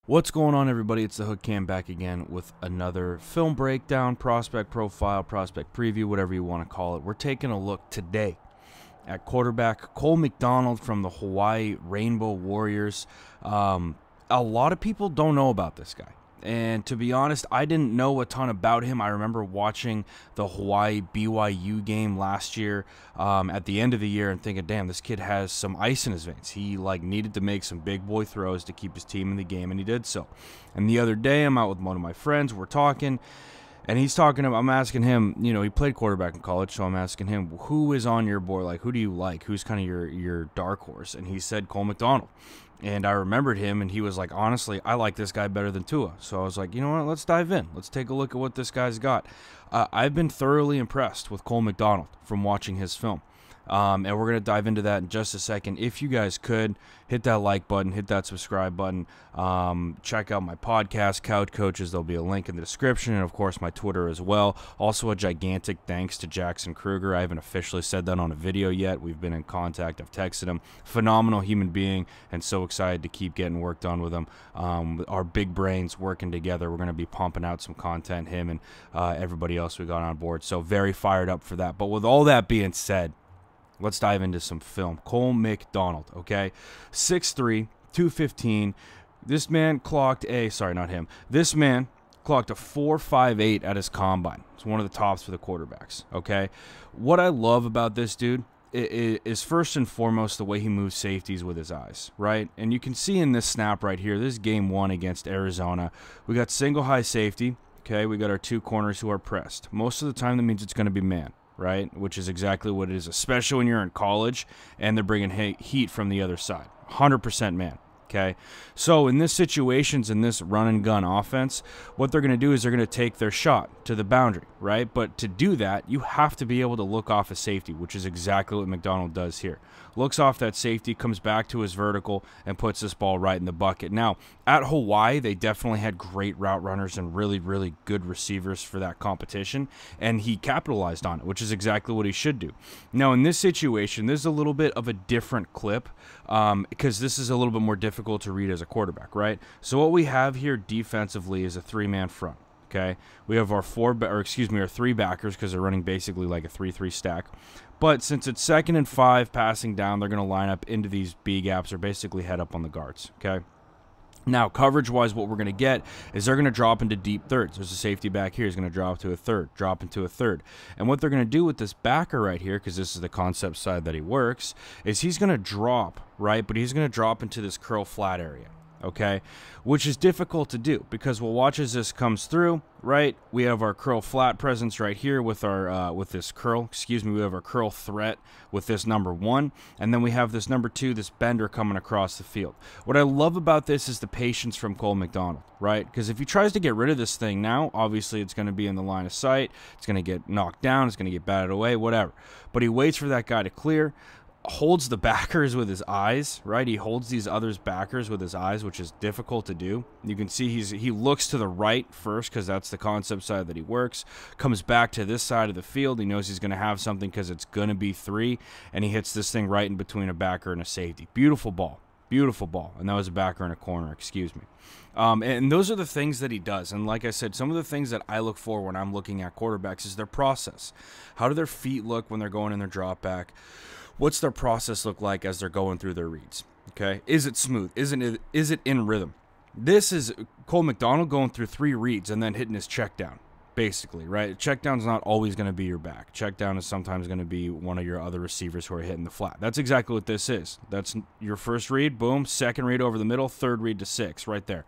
What's going on, everybody? It's the Hook Cam back again with another film breakdown, prospect profile, prospect preview, whatever you want to call it. We're taking a look today at quarterback Cole McDonald from the Hawaii Rainbow Warriors. A lot of people don't know about this guy. And to be honest, I didn't know a ton about him. I remember watching the Hawaii BYU game last year at the end of the year and thinking, damn, this kid has some ice in his veins. He needed to make some big boy throws to keep his team in the game, and he did so. And the other day, I'm out with one of my friends. We're talking, and I'm asking him, he played quarterback in college, so I'm asking him, who is on your board? Like, who do you like? Who's kind of your dark horse? And he said Cole McDonald. And I remembered him, and he was like, honestly, I like this guy better than Tua. So I was like, you know what, let's dive in. Let's take a look at what this guy's got. I've been thoroughly impressed with Cole McDonald from watching his film. And we're going to dive into that in just a second. If you guys could, hit that like button, hit that subscribe button. Check out my podcast, Couch Coaches. There'll be a link in the description, and, of course, my Twitter as well. Also, a gigantic thanks to Jackson Kruger. I haven't officially said that on a video yet. We've been in contact. I've texted him. Phenomenal human being, and so excited to keep getting work done with him. Our big brains working together. We're going to be pumping out some content, him and everybody else we got on board. So very fired up for that. But with all that being said, let's dive into some film. Cole McDonald, okay? 6'3", 215. This man clocked This man clocked a 4.58 at his combine. It's one of the tops for the quarterbacks, okay? What I love about this dude is first and foremost the way he moves safeties with his eyes, right? And you can see in this snap right here, this is game one against Arizona. We got single high safety, okay? We got our two corners who are pressed. Most of the time, that means it's going to be man, right? Which is exactly what it is, especially when you're in college and they're bringing heat from the other side. 100% man, okay? So in this situations, in this run and gun offense, what they're going to do is they're going to take their shot to the boundary, right? But to do that, you have to be able to look off a safety, which is exactly what McDonald does here. Looks off that safety, comes back to his vertical, and puts this ball right in the bucket. Now, at Hawaii, they definitely had great route runners and really, really good receivers for that competition, and he capitalized on it, which is exactly what he should do. Now, in this situation, this is a little bit of a different clip because this is a little bit more difficult to read as a quarterback, right? So what we have here defensively is a three-man front. Okay, we have our our three backers because they're running basically like a 3-3 stack. But since it's 2nd and 5 passing down, they're going to line up into these B gaps or basically head up on the guards. Okay. Now, coverage-wise, what we're going to get is they're going to drop into deep thirds. There's a safety back here. He's going to drop to a third, drop into a third. And what they're going to do with this backer right here, because this is the concept side that he works, is he's going to drop, right? But he's going to drop into this curl flat area. Okay, which is difficult to do because we'll watch as this comes through, right? We have our curl flat presence right here with our with this curl, we have our curl threat with this number 1, and then we have this number 2, this bender coming across the field. What I love about this is the patience from Cole McDonald, right? Because if he tries to get rid of this thing now, obviously it's going to be in the line of sight, it's going to get knocked down, it's going to get batted away, whatever. But he waits for that guy to clear, holds the backers with his eyes, right? He holds these others backers with his eyes, which is difficult to do. You can see he looks to the right first because that's the concept side that he works. Comes back to this side of the field. He knows he's going to have something because it's going to be 3, and he hits this thing right in between a backer and a safety. Beautiful ball. Beautiful ball. And that was a backer and a corner, and those are the things that he does. And like I said, some of the things that I look for when I'm looking at quarterbacks is their process. How do their feet look when they're going in their drop back? What's their process look like as they're going through their reads? Okay, is it smooth? Is it in rhythm? This is Cole McDonald going through 3 reads and then hitting his check down, basically, right? Check down's not always going to be your back. Check down is sometimes going to be one of your other receivers who are hitting the flat. That's exactly what this is. That's your first read, boom, second read over the middle, third read to 6, right there.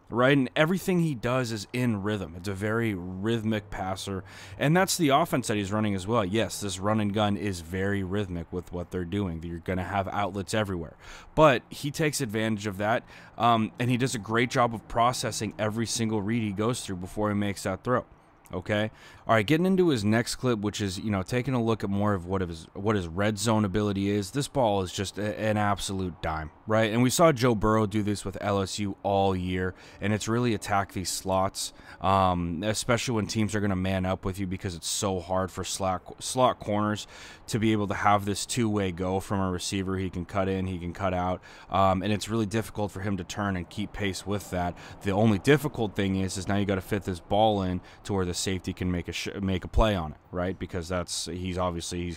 Right, and everything he does is in rhythm. It's a very rhythmic passer, and that's the offense that he's running as well. Yes, this run and gun is very rhythmic with what they're doing. You're going to have outlets everywhere, but he takes advantage of that, and he does a great job of processing every single read he goes through before he makes that throw. Okay. All right. Getting into his next clip, which is, taking a look at more of what his red zone ability is. This ball is just an absolute dime, right? And we saw Joe Burrow do this with LSU all year, and it's really attack these slots, especially when teams are going to man up with you because it's so hard for slot corners to be able to have this two-way go from a receiver. He can cut in, he can cut out, and it's really difficult for him to turn and keep pace with that. The only difficult thing is now you got to fit this ball in to where the safety can make a play on it, right? Because he's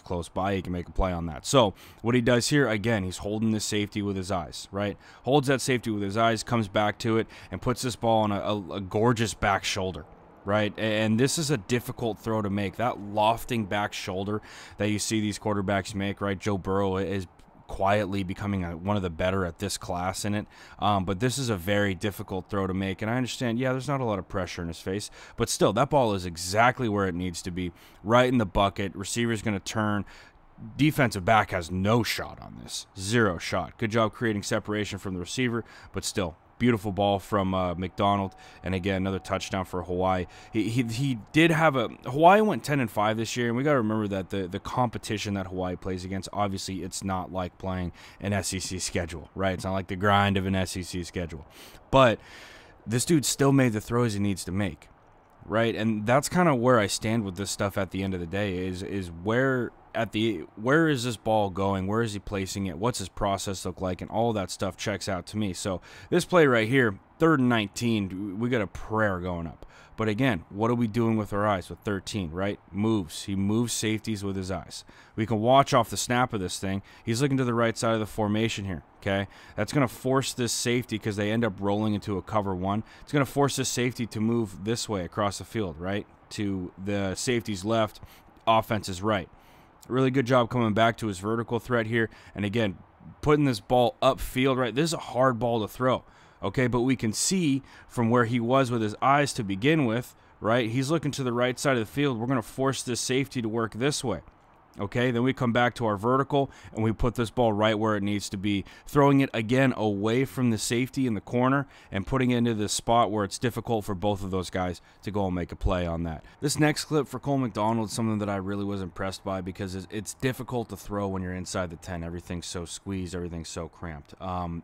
close by, he can make a play on that. So what he does here, again, he's holding this safety with his eyes, right? Holds that safety with his eyes, comes back to it, and puts this ball on a gorgeous back shoulder, right? And this is a difficult throw to make. That lofting back shoulder that you see these quarterbacks make, right? Joe Burrow is quietly becoming one of the better at this class in it, but this is a very difficult throw to make. And I understand, there's not a lot of pressure in his face, but still, that ball is exactly where it needs to be, right in the bucket. Receiver's going to turn. Defensive back has no shot on this, 0 shot. Good job creating separation from the receiver, but still, beautiful ball from McDonald, and again, another touchdown for Hawaii. He did have Hawaii went 10-5 this year, and we got to remember that the competition that Hawaii plays against, obviously, it's not like playing an SEC schedule, right? It's not like the grind of an SEC schedule, but this dude still made the throws he needs to make, right? And that's kind of where I stand with this stuff at the end of the day. Is where is this ball going? Where is he placing it? What's his process look like? And all that stuff checks out to me. So this play right here, 3rd and 19, we got a prayer going up. But again, what are we doing with our eyes with 13, right? Moves. He moves safeties with his eyes. We can watch off the snap of this thing. He's looking to the right side of the formation here, okay? That's going to force this safety, because they end up rolling into a cover 1. It's going to force this safety to move this way across the field, right? To the safety's left, offense's right. Really good job coming back to his vertical threat here. And again, putting this ball upfield, right? This is a hard ball to throw, okay? But we can see from where he was with his eyes to begin with, right? He's looking to the right side of the field. We're going to force this safety to work this way. Okay, then we come back to our vertical, and we put this ball right where it needs to be, throwing it again away from the safety in the corner and putting it into the spot where it's difficult for both of those guys to go and make a play on that. This next clip for Cole McDonald is something that I really was impressed by, because it's difficult to throw when you're inside the 10. Everything's so squeezed, everything's so cramped.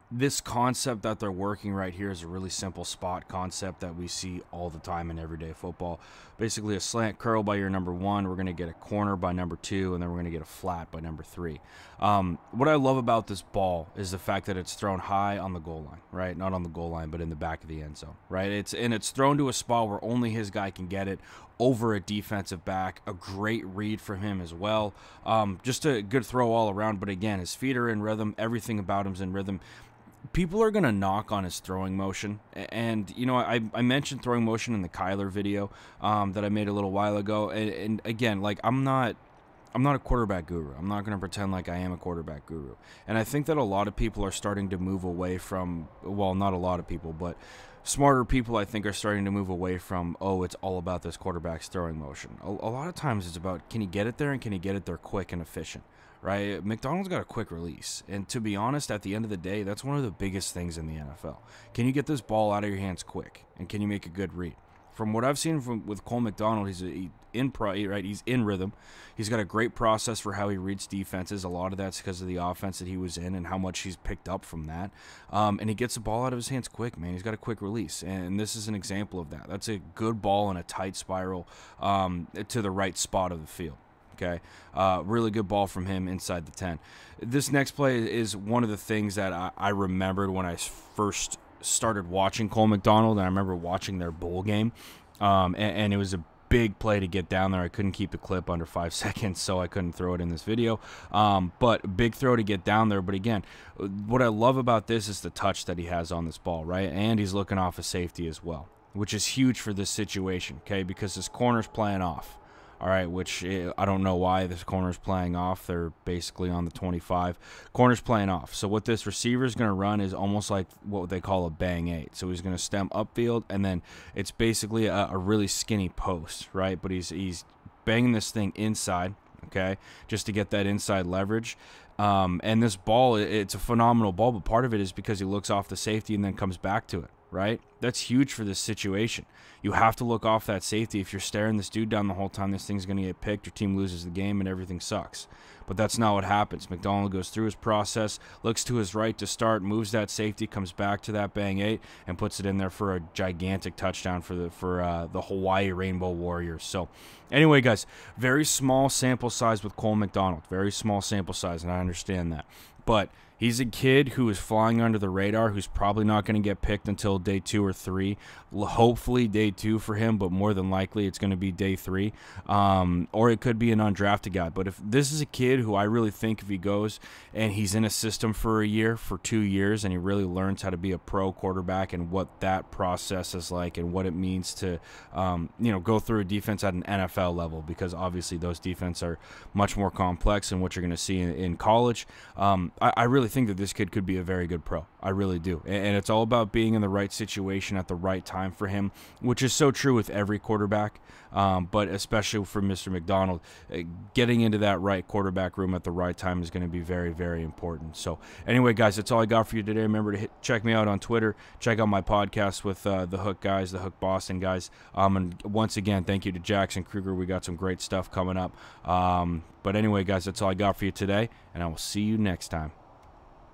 This concept that they're working right here is a really simple spot concept that we see all the time in everyday football. Basically a slant curl by your number 1, we're going to get a corner by number 2, and then we're going to get a flat by number 3. What I love about this ball is the fact that it's thrown high on the goal line, right? Not on the goal line, but in the back of the end zone, right? It's thrown to a spot where only his guy can get it, over a defensive back. A great read from him as well. Just a good throw all around, but again, his feet are in rhythm. Everything about him's in rhythm. People are going to knock on his throwing motion, and I mentioned throwing motion in the Kyler video that I made a little while ago, and again, like, I'm not a quarterback guru. I'm not going to pretend like I am a quarterback guru. And I think that a lot of people are starting to move away from, well, not a lot of people, but smarter people, I think, are starting to move away from, it's all about this quarterback's throwing motion. A lot of times it's about, can he get it there, and can he get it there quick and efficient, right? McDonald's got a quick release. And to be honest, at the end of the day, that's one of the biggest things in the NFL. Can you get this ball out of your hands quick, and can you make a good read? From what I've seen with Cole McDonald, he's in rhythm. He's got a great process for how he reads defenses. A lot of that's because of the offense that he was in and how much he's picked up from that. And he gets the ball out of his hands quick, man. He's got a quick release, and this is an example of that. That's a good ball in a tight spiral to the right spot of the field. Okay, really good ball from him inside the 10. This next play is one of the things that I remembered when I first started watching Cole McDonald, and I remember watching their bowl game, and it was a big play to get down there. I couldn't keep the clip under 5 seconds, so I couldn't throw it in this video, but big throw to get down there. But again, what I love about this is the touch that he has on this ball, right? And he's looking off a safety as well, which is huge for this situation, okay, because his corner's playing off. All right, which I don't know why this corner's playing off. They're basically on the 25. Corner's playing off. So what this receiver is going to run is almost like what they call a bang 8. So he's going to stem upfield, and then it's basically a really skinny post, right? But he's banging this thing inside, okay, just to get that inside leverage. And this ball, it's a phenomenal ball, but part of it is because he looks off the safety and then comes back to it. right? That's huge for this situation. You have to look off that safety. If you're staring this dude down the whole time, this thing's going to get picked, your team loses the game, and everything sucks. But that's not what happens. McDonald goes through his process, looks to his right to start, moves that safety, comes back to that bang 8, and puts it in there for a gigantic touchdown for the Hawaii Rainbow Warriors. So anyway, guys, very small sample size with Cole McDonald. Very small sample size, and I understand that. But he's a kid who is flying under the radar, who's probably not going to get picked until day 2 or 3. Hopefully day 2 for him, but more than likely it's going to be day 3. Or it could be an undrafted guy. But if this is a kid who I really think if he goes and he's in a system for a year, for 2 years, and he really learns how to be a pro quarterback and what that process is like and what it means to go through a defense at an NFL level, because obviously those defenses are much more complex than what you're going to see in college. I really think that this kid could be a very good pro. I really do. And it's all about being in the right situation at the right time for him, which is so true with every quarterback, but especially for Mr. McDonald. Getting into that right quarterback room at the right time is going to be very, very important. So anyway, guys, that's all I got for you today. Remember to check me out on Twitter. Check out my podcast with the Hook guys, the Hook Boston guys. And once again, thank you to Jackson Kruger. We got some great stuff coming up. But anyway, guys, that's all I got for you today, and I will see you next time.